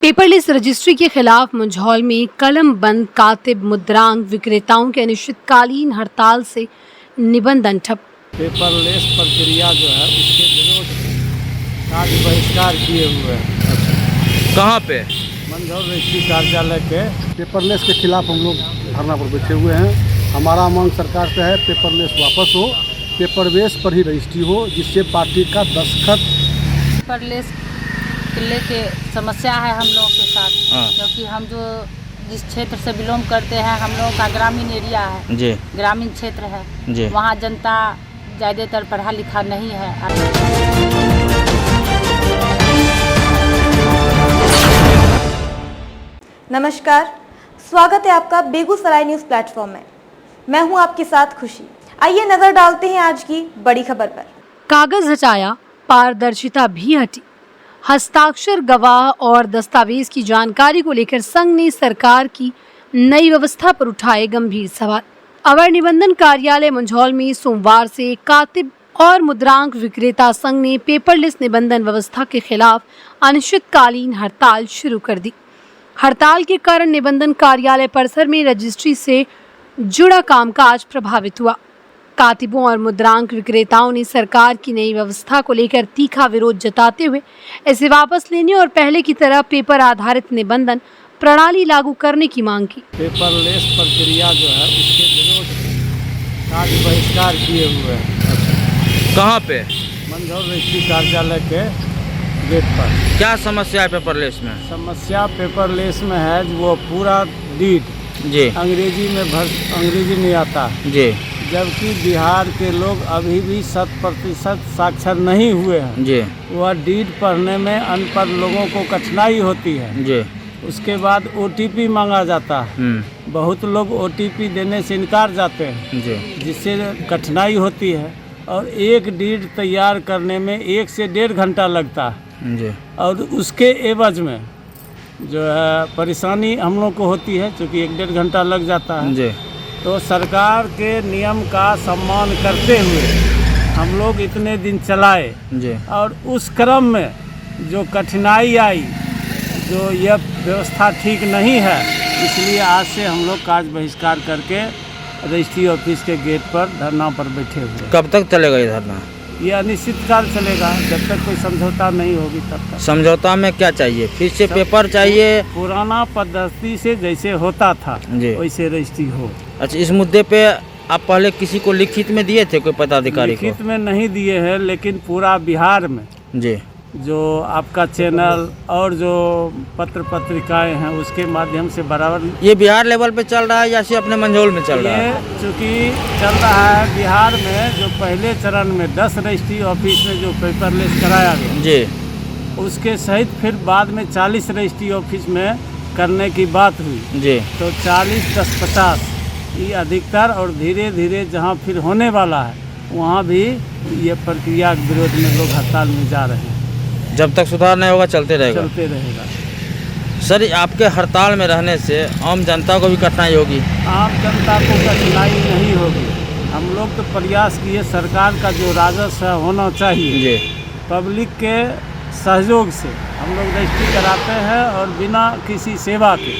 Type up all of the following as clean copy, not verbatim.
Paperless registry के खिलाफ मंझौल में कलम बंद कातिब मुद्रांक विक्रेताओं के अनिश्चितकालीन हड़ताल से निबंधन ठप। पेपरलेस प्रक्रिया जो है उसके विरोध में आज बहिष्कार किए हुए हैं। कहाँ पे? मंझौल रजिस्ट्री कार्यालय के पेपरलेस के खिलाफ हम लोग धरना पर बैठे हुए हैं। हमारा मांग सरकार से है पेपरलेस वापस हो, पेपरलेस पर ही रजिस्ट्री हो, जिससे पार्टी का दस्तखत। पेपरलेस लेके समस्या है हम लोगों के साथ, क्योंकि हम जो जिस क्षेत्र से बिलोंग करते हैं हम लोगों का ग्रामीण एरिया है जी, ग्रामीण क्षेत्र है जी। वहाँ जनता ज़्यादातर पढ़ा लिखा नहीं है। नमस्कार, स्वागत है आपका बेगूसराय न्यूज़ प्लेटफॉर्म में। मैं हूं आपके साथ खुशी। आइए नजर डालते हैं आज की बड़ी खबर पर। कागज हटाया, पारदर्शिता भी हटी। हस्ताक्षर, गवाह और दस्तावेज की जानकारी को लेकर संघ ने सरकार की नई व्यवस्था पर उठाए गंभीर सवाल। अवर निबंधन कार्यालय मंझौल में सोमवार से कातिब और मुद्रांक विक्रेता संघ ने पेपरलेस निबंधन व्यवस्था के खिलाफ अनिश्चितकालीन हड़ताल शुरू कर दी। हड़ताल के कारण निबंधन कार्यालय परिसर में रजिस्ट्री से जुड़ा कामकाज प्रभावित हुआ। कातिबों और मुद्रांक विक्रेताओं ने सरकार की नई व्यवस्था को लेकर तीखा विरोध जताते हुए इसे वापस लेने और पहले की तरह पेपर आधारित निबंधन प्रणाली लागू करने की मांग की। पेपरलेस प्रक्रिया जो है उसके विरोध में आज बहिष्कार किए हुए हैं। कहाँ पे? मंझौल रजिस्ट्री कार्यालय के गेट पर। क्या समस्या है पेपरलेस में? समस्या पेपरलेस में है वो पूरा डीड जी, अंग्रेजी नहीं आता, जी, जबकि बिहार के लोग अभी भी 100% साक्षर नहीं हुए हैं। जी, वह डीड पढ़ने में अनपढ़ लोगों को कठिनाई होती है। जी। उसके बाद OTP मांगा जाता है। बहुत लोग OTP देने से इनकार जाते हैं, जी, जिससे कठिनाई होती है। और एक डीड तैयार करने में 1 से 1.5 घंटा लगता है, जी। और उसके एवज में जो है परेशानी हम लोग को होती है, क्योंकि 1-1.5 घंटा लग जाता है। जी। तो सरकार के नियम का सम्मान करते हुए हम लोग इतने दिन चलाए, जी। और उस क्रम में जो कठिनाई आई, जो यह व्यवस्था ठीक नहीं है, इसलिए आज से हम लोग कार्य बहिष्कार करके रजिस्ट्री ऑफिस के गेट पर धरना पर बैठे हुए। कब तक चलेगा ये धरना? ये अनिश्चित काल चलेगा, जब तक कोई समझौता नहीं होगी तब तक। समझौता में क्या चाहिए? फिर से पेपर चाहिए? पुराना पद्धति से जैसे होता था जी, वैसे रजिस्ट्री हो। अच्छा, इस मुद्दे पे आप पहले किसी को लिखित में दिए थे, कोई पदाधिकारी को? लिखित में नहीं दिए हैं, लेकिन पूरा बिहार में जी, जो आपका चैनल और जो पत्र पत्रिकाएं हैं उसके माध्यम से बराबर। ये बिहार लेवल पे चल रहा है या सिर्फ अपने मंझौल में चल रहा है? ये चूँकि चल रहा है बिहार में, जो पहले चरण में 10 रजिस्ट्री ऑफिस में जो पेपरलेस कराया गया जी, उसके सहित फिर बाद में 40 रजिस्ट्री ऑफिस में करने की बात हुई। जी। तो 40, 10, 50 ये अधिकतर, और धीरे धीरे जहाँ फिर होने वाला है वहाँ भी ये प्रक्रिया के विरोध में लोग हड़ताल में जा रहे हैं। जब तक सुधार नहीं होगा चलते रहेगा? चलते रहेगा। सर, आपके हड़ताल में रहने से आम जनता को भी कठिनाई होगी? आम जनता को कठिनाई नहीं होगी। हम लोग तो प्रयास किए, सरकार का जो राजस्व होना चाहिए जी, पब्लिक के सहयोग से हम लोग रजिस्ट्री कराते हैं, और बिना किसी सेवा के,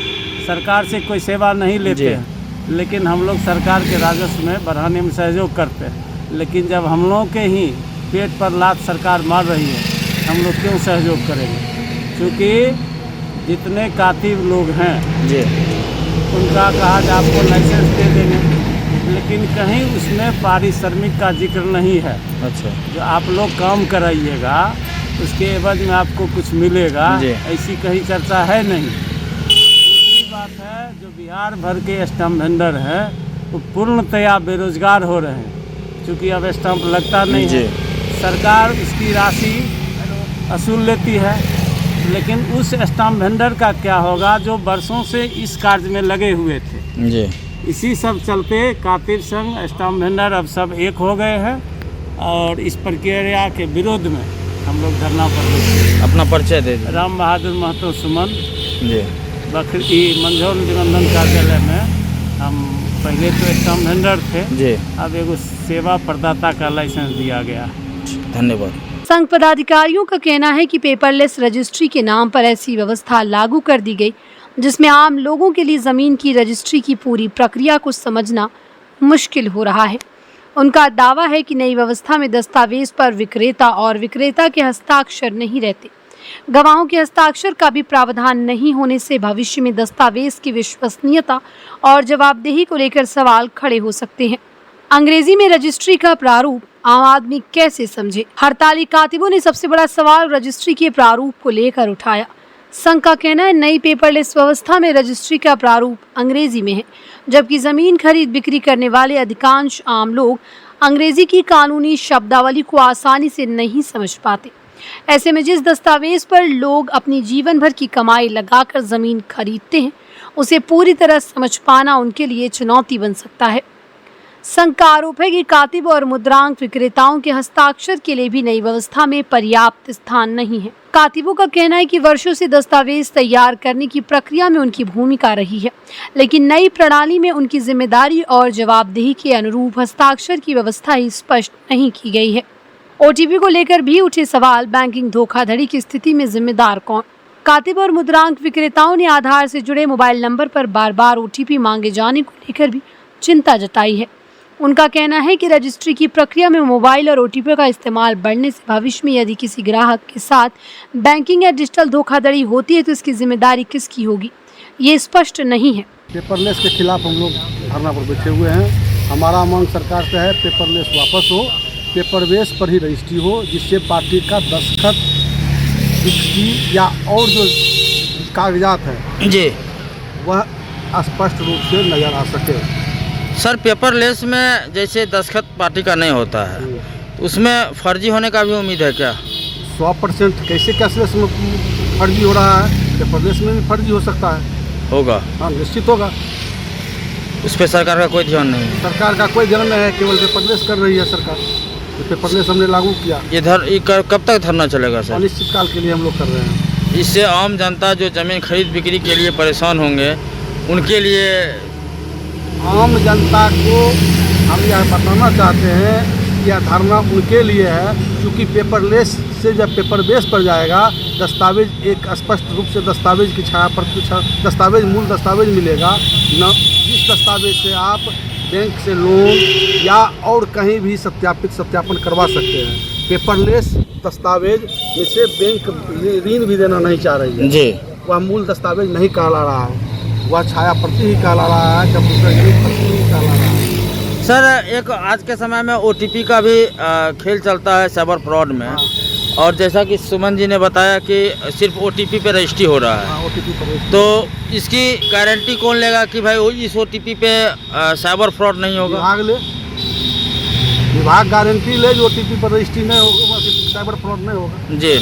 सरकार से कोई सेवा नहीं लेते हैं, लेकिन हम लोग सरकार के राजस्व में बढ़ाने में सहयोग करते हैं। लेकिन जब हम लोग के ही पेट पर लात सरकार मार रही है, हम लोग क्यों सहयोग करेंगे? क्योंकि जितने कातिब लोग हैं जी, उनका कहा कि आपको लाइसेंस दे देंगे, लेकिन कहीं उसमें पारिश्रमिक का जिक्र नहीं है। अच्छा, जो आप लोग काम कराइएगा उसके एवज में आपको कुछ मिलेगा, ऐसी कहीं चर्चा है नहीं। दूसरी बात है, जो बिहार भर के स्टाम्प वेंडर हैं वो पूर्णतया बेरोजगार हो रहे हैं, क्योंकि अब स्टाम्प लगता नहीं है। सरकार उसकी राशि असूल लेती है, लेकिन उस स्टाम्प वेंडर का क्या होगा जो वर्षों से इस कार्य में लगे हुए थे। जी। इसी सब चलते कातिब संघ, स्टाम्प वेंडर अब सब एक हो गए हैं, और इस प्रक्रिया के विरोध में हम लोग धरना पर। अपना परिचय दे दीजिए। राम बहादुर महतो सुमन जी, बखरी मंझौल निबंधन कार्यालय में। हम पहले तो स्टाम्प वेंडर थे जी, अब एगो सेवा प्रदाता का लाइसेंस दिया गया। धन्यवाद। संघ पदाधिकारियों का कहना है कि पेपरलेस रजिस्ट्री के नाम पर ऐसी व्यवस्था लागू कर दी गई जिसमें आम लोगों के लिए जमीन की रजिस्ट्री की पूरी प्रक्रिया को समझना मुश्किल हो रहा है। उनका दावा है कि नई व्यवस्था में दस्तावेज पर विक्रेता और विक्रेता के हस्ताक्षर नहीं रहते। गवाहों के हस्ताक्षर का भी प्रावधान नहीं होने से भविष्य में दस्तावेज की विश्वसनीयता और जवाबदेही को लेकर सवाल खड़े हो सकते हैं। अंग्रेजी में रजिस्ट्री का प्रारूप आम आदमी कैसे समझे? हड़ताली कातिबों ने सबसे बड़ा सवाल रजिस्ट्री के प्रारूप को लेकर उठाया। संघ का कहना है नई पेपरलेस व्यवस्था में रजिस्ट्री का प्रारूप अंग्रेजी में है, जबकि जमीन खरीद बिक्री करने वाले अधिकांश आम लोग अंग्रेजी की कानूनी शब्दावली को आसानी से नहीं समझ पाते। ऐसे में जिस दस्तावेज पर लोग अपनी जीवन भर की कमाई लगाकर जमीन खरीदते हैं, उसे पूरी तरह समझ पाना उनके लिए चुनौती बन सकता है। संघ का आरोप है कि कातिब और मुद्रांक विक्रेताओं के हस्ताक्षर के लिए भी नई व्यवस्था में पर्याप्त स्थान नहीं है। कातिबों का कहना है कि वर्षों से दस्तावेज तैयार करने की प्रक्रिया में उनकी भूमिका रही है, लेकिन नई प्रणाली में उनकी जिम्मेदारी और जवाबदेही के अनुरूप हस्ताक्षर की व्यवस्था ही स्पष्ट नहीं की गई है। ओटीपी को लेकर भी उठे सवाल, बैंकिंग धोखाधड़ी की स्थिति में जिम्मेदार कौन? कातिब और मुद्रांक विक्रेताओं ने आधार से जुड़े मोबाइल नंबर पर बार बार ओटीपी मांगे जाने को लेकर भी चिंता जताई है। उनका कहना है कि रजिस्ट्री की प्रक्रिया में मोबाइल और ओटीपी का इस्तेमाल बढ़ने से भविष्य में यदि किसी ग्राहक के साथ बैंकिंग या डिजिटल धोखाधड़ी होती है तो इसकी जिम्मेदारी किसकी होगी, ये स्पष्ट नहीं है। पेपरलेस के खिलाफ हम लोग धरना पर बैठे हुए हैं। हमारा मांग सरकार से है पेपरलेस वापस हो, पेपरबेस पर ही रजिस्ट्री हो, जिससे पार्टी का दस्तखत रजिस्ट्री या और जो कागजात हैं जी वह स्पष्ट रूप से नजर आ सके। सर, पेपरलेस में जैसे दस्तखत पार्टी का नहीं होता है, तो उसमें फर्जी होने का भी उम्मीद है क्या? 100% कैसे कैशलेस में फर्जी हो रहा है, पेपरलेस में भी फर्जी हो सकता है। होगा? हाँ, निश्चित होगा। उस पर सरकार का कोई ध्यान नहीं है। सरकार का कोई ध्यान नहीं है, केवल पेपरलेस कर रही है सरकार। तो पेपरलेस हमने लागू किया। ये कब तक धरना चलेगा सर? अनिश्चित काल के लिए हम लोग कर रहे हैं। इससे आम जनता जो जमीन खरीद बिक्री के लिए परेशान होंगे, उनके लिए आम जनता को हम यह बताना चाहते हैं कि यह धरना उनके लिए है, क्योंकि पेपरलेस से जब पेपरबेस पर जाएगा, दस्तावेज एक स्पष्ट रूप से दस्तावेज की छाया पर दस्तावेज मूल दस्तावेज मिलेगा न, जिस दस्तावेज से आप बैंक से लोन या और कहीं भी सत्यापन करवा सकते हैं। पेपरलेस दस्तावेज में से बैंक ऋण भी देना नहीं चाह रही है जी, वह मूल दस्तावेज नहीं कहला रहा है, वह छाया प्रति ही कहला रहा है, कंप्यूटर प्रति ही कहला रहा है। सर, एक आज के समय में ओटीपी का भी खेल चलता है साइबर फ्रॉड में। और जैसा कि सुमन जी ने बताया कि सिर्फ ओटीपी पे रजिस्ट्री हो रहा है, ओटीपी पर तो इसकी गारंटी कौन लेगा कि भाई इस ओटीपी पे साइबर फ्रॉड नहीं होगा? विभाग गारंटी ले जो ओटीपी पर रजिस्ट्री नहीं होगा, साइबर फ्रॉड नहीं होगा। जी,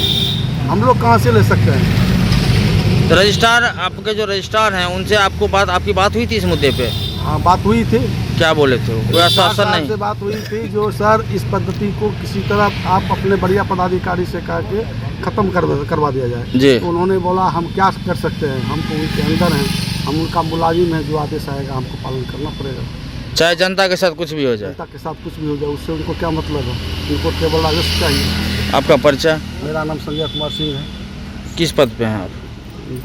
हम लोग कहाँ से ले सकते हैं? तो रजिस्ट्रार, आपके जो रजिस्ट्रार हैं, उनसे आपकी बात हुई थी इस मुद्दे पे? हाँ, बात हुई थी। क्या बोले थे वो? कोई आश्वासन नहीं? से बात हुई थी जो सर इस पद्धति को किसी तरह आप अपने बढ़िया पदाधिकारी से कह के ख़त्म करवा दिया जाए। जी। तो उन्होंने बोला हम क्या कर सकते हैं, हम तो उनके अंदर हैं, हम उनका मुलाजिम है, जो आदेश आएगा हमको पालन करना पड़ेगा, चाहे जनता के साथ कुछ भी हो जाए। जनता के साथ कुछ भी हो जाए, उससे उनको क्या मतलब है? उनको केवल राजस्व चाहिए। आपका परिचय? मेरा नाम संजय कुमार सिंह है। किस पद पे हैं आप?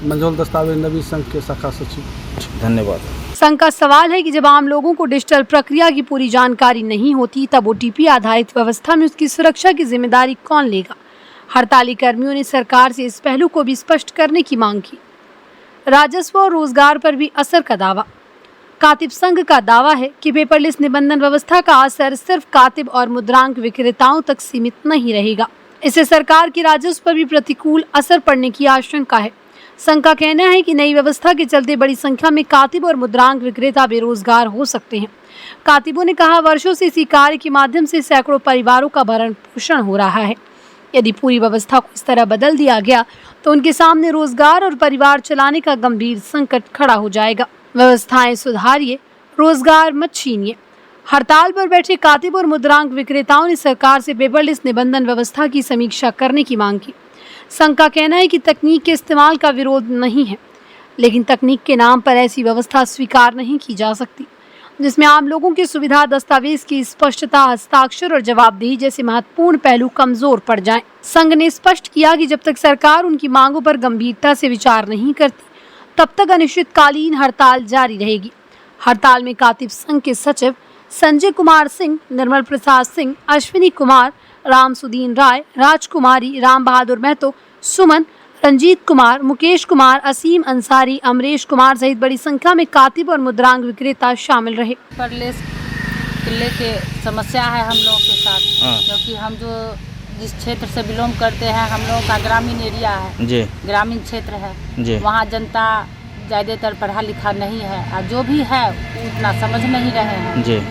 मंझौल दस्तावेज नवी संघ के शाखा सचिव। धन्यवाद। संघ का सवाल है कि जब आम लोगों को डिजिटल प्रक्रिया की पूरी जानकारी नहीं होती, तब ओटीपी आधारित व्यवस्था में उसकी सुरक्षा की जिम्मेदारी कौन लेगा? हड़ताली कर्मियों ने सरकार से इस पहलू को भी स्पष्ट करने की मांग की। राजस्व और रोजगार पर भी असर का दावा। कातिब संघ का दावा है कि पेपरलेस निबंधन व्यवस्था का असर सिर्फ कातिब और मुद्रांक विक्रेताओं तक सीमित नहीं रहेगा, इससे सरकार के राजस्व पर भी प्रतिकूल असर पड़ने की आशंका है। संघ का कहना है कि नई व्यवस्था के चलते बड़ी संख्या में कातिब और मुद्रांक विक्रेता बेरोजगार हो सकते हैं। कातिबों ने कहा, वर्षों से इसी कार्य के माध्यम से सैकड़ों परिवारों का भरण पोषण हो रहा है। यदि पूरी व्यवस्था को इस तरह बदल दिया गया तो उनके सामने रोजगार और परिवार चलाने का गंभीर संकट खड़ा हो जाएगा। व्यवस्थाएं सुधारिए, रोजगार मत छीनिए। हड़ताल पर बैठे कातिब और मुद्रांक विक्रेताओं ने सरकार से पेपरलेस निबंधन व्यवस्था की समीक्षा करने की मांग की। संघ का कहना है कि तकनीक के इस्तेमाल का विरोध नहीं है, लेकिन तकनीक के नाम पर ऐसी व्यवस्था स्वीकार नहीं की जा सकती। जिसमें आम लोगों की सुविधा, दस्तावेज की स्पष्टता, हस्ताक्षर और जवाबदेही जैसे महत्वपूर्ण पहलू कमजोर पड़ जाएं। संघ ने स्पष्ट किया कि जब तक सरकार उनकी मांगों पर गंभीरता से विचार नहीं करती, तब तक अनिश्चितकालीन हड़ताल जारी रहेगी। हड़ताल में कातिब संघ के सचिव संजय कुमार सिंह, निर्मल प्रसाद सिंह, अश्विनी कुमार, रामसुदीन राय, राजकुमारी, राम बहादुर महतो, सुमन, रंजीत कुमार, मुकेश कुमार, असीम अंसारी, अमरेश कुमार सहित बड़ी संख्या में कातिब और मुद्रांक विक्रेता शामिल रहे। पेपरलेस किले के समस्या है हम लोगों के साथ, क्योंकि हम जो जिस क्षेत्र से बिलोंग करते हैं, हम लोगों का ग्रामीण एरिया है जी, ग्रामीण क्षेत्र है जी। वहाँ जनता ज़्यादातर पढ़ा लिखा नहीं है और जो भी है उतना समझ नहीं रहे हैं जी।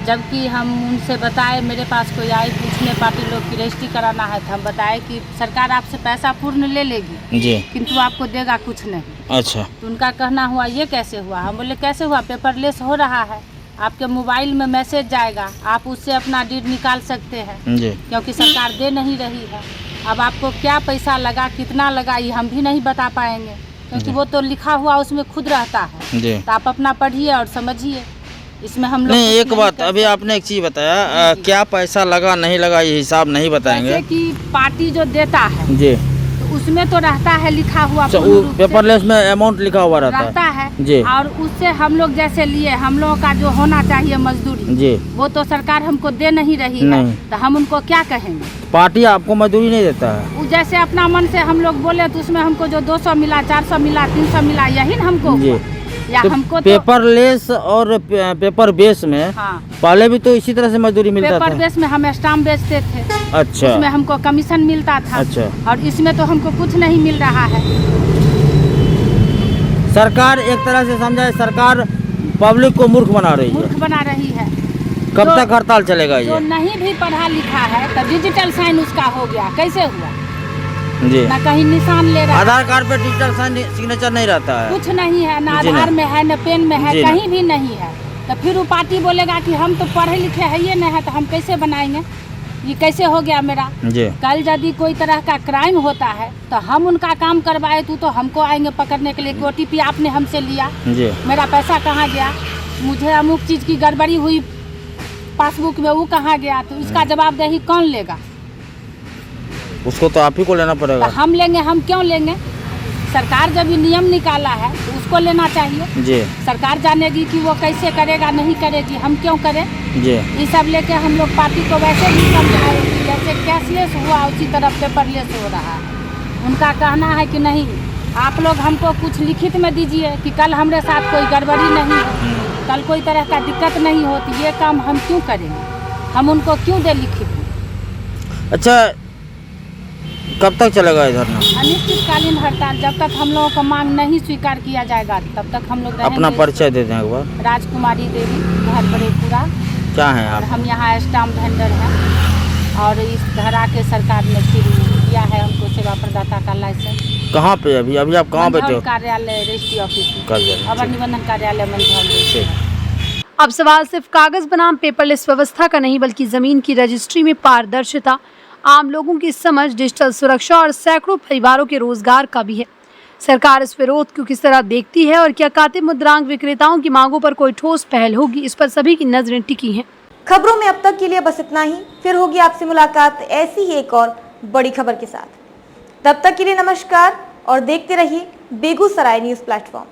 जबकि हम उनसे बताए, मेरे पास कोई आए पूछने पार्टी लोग की रजिस्ट्री कराना है, तो हम बताए कि सरकार आपसे पैसा पूर्ण ले लेगी जी, किंतु आपको देगा कुछ नहीं। अच्छा। तो उनका कहना हुआ ये कैसे हुआ? हम बोले कैसे हुआ, पेपरलेस हो रहा है, आपके मोबाइल में मैसेज जाएगा, आप उससे अपना डीड निकाल सकते हैं जी, क्योंकि सरकार दे नहीं रही है। अब आपको क्या पैसा लगा, कितना लगा, ये हम भी नहीं बता पाएंगे, क्योंकि वो तो लिखा हुआ उसमें खुद रहता है जी। तो आप अपना पढ़िए और समझिए, इसमें हम लोग नहीं। एक बात अभी आपने एक चीज बताया, क्या पैसा लगा नहीं लगा ये हिसाब नहीं बताएंगे। जैसे कि पार्टी जो देता है जी, तो उसमें तो रहता है लिखा हुआ, पेपरलेस में अमाउंट लिखा हुआ रहता है जी। और उससे हम लोग जैसे लिए, हम लोगों का जो होना चाहिए मजदूरी जी, वो तो सरकार हमको दे नहीं रही है, तो हम उनको क्या कहेंगे? पार्टी आपको मजदूरी नहीं देता है। जैसे अपना मन से हम लोग बोले तो उसमें हमको जो 200 मिला, 400 मिला, 300 मिला, यही हमको या तो हमको पेपरलेस और पेपर बेस में पहले भी तो इसी तरह से मजदूरी मिलता था। पेपर बेस में हम स्टाम्प बेचते थे, अच्छा, उसमें हमको कमीशन मिलता था, अच्छा। और इसमें तो हमको कुछ नहीं मिल रहा है। सरकार एक तरह से समझाए, सरकार पब्लिक को मूर्ख बना रही है। कब तक हड़ताल चलेगा ये? जो नहीं भी पढ़ा लिखा है तो डिजिटल साइन उसका हो गया, कैसे हुआ जी? ना कहीं निशान ले रहा है, आधार कार्ड पे डिजिटल साइन सिग्नेचर नहीं रहता है, कुछ नहीं है, ना आधार में है, न पेन में है, कहीं भी नहीं है। तो फिर वो पार्टी बोलेगा कि हम तो पढ़े लिखे है ये नहीं है, तो हम कैसे बनाएंगे? ये कैसे हो गया मेरा जी? कल यदि कोई तरह का क्राइम होता है तो हम उनका काम करवाए तो हमको आएंगे पकड़ने के लिए कि OTP आपने हमसे लिया जी, मेरा पैसा कहाँ गया, मुझे अमुक चीज की गड़बड़ी हुई पासबुक में, वो कहाँ गया? तो इसका जवाबदेही कौन लेगा? उसको तो आप ही को लेना पड़ेगा। तो हम लेंगे, हम क्यों लेंगे? सरकार जब ये नियम निकाला है तो उसको लेना चाहिए जी। सरकार जानेगी कि वो कैसे करेगा, नहीं करेगी, हम क्यों करें जी? ये सब लेके हम लोग पार्टी को वैसे भी समझाए, जैसे कैशलेस हुआ उसी तरह पेपरलेस हो रहा है। उनका कहना है कि नहीं, आप लोग हमको कुछ लिखित में दीजिए कि कल हमारे साथ कोई गड़बड़ी नहीं हो, कल कोई तरह का दिक्कत नहीं होती, ये काम हम क्यों करेंगे? हम उनको क्यों दे लिखित में? अच्छा, कब तक चलेगा ये धरना? अनिश्चितकालीन हड़ताल, जब तक हम लोगों का मांग नहीं स्वीकार किया जाएगा तब तक हम लोग रहेंगे। अपना परिचय दे दें एक बार। राजकुमारी देवी, घर बड़ेपुरा। क्या है आप? हम यहाँ स्टाम्प वेंडर हैं और इस धरा के सरकार ने फिर दिया है हमको सेवा प्रदाता का लाइसेंस। कहाँ पे अभी आप कहाँ बैठे हो? कार्यालय रजिस्ट्री ऑफिस, अवर निबंधन कार्यालय मंझौल। अब सवाल सिर्फ कागज बनाम पेपरलेस व्यवस्था का नहीं, बल्कि जमीन की रजिस्ट्री में पारदर्शिता, आम लोगों की समझ, डिजिटल सुरक्षा और सैकड़ों परिवारों के रोजगार का भी है। सरकार इस विरोध को किस तरह देखती है और क्या कातिब मुद्रांक विक्रेताओं की मांगों पर कोई ठोस पहल होगी, इस पर सभी की नजरें टिकी हैं। खबरों में अब तक के लिए बस इतना ही। फिर होगी आपसे मुलाकात ऐसी ही एक और बड़ी खबर के साथ। तब तक के लिए नमस्कार और देखते रहिए बेगूसराय न्यूज प्लेटफॉर्म।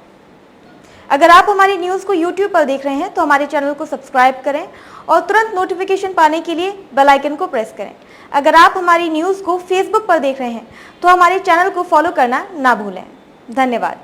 अगर आप हमारी न्यूज को YouTube पर देख रहे हैं तो हमारे चैनल को सब्सक्राइब करें और तुरंत नोटिफिकेशन पाने के लिए बेल आइकन को प्रेस करें। अगर आप हमारी न्यूज को Facebook पर देख रहे हैं तो हमारे चैनल को फॉलो करना ना भूलें। धन्यवाद।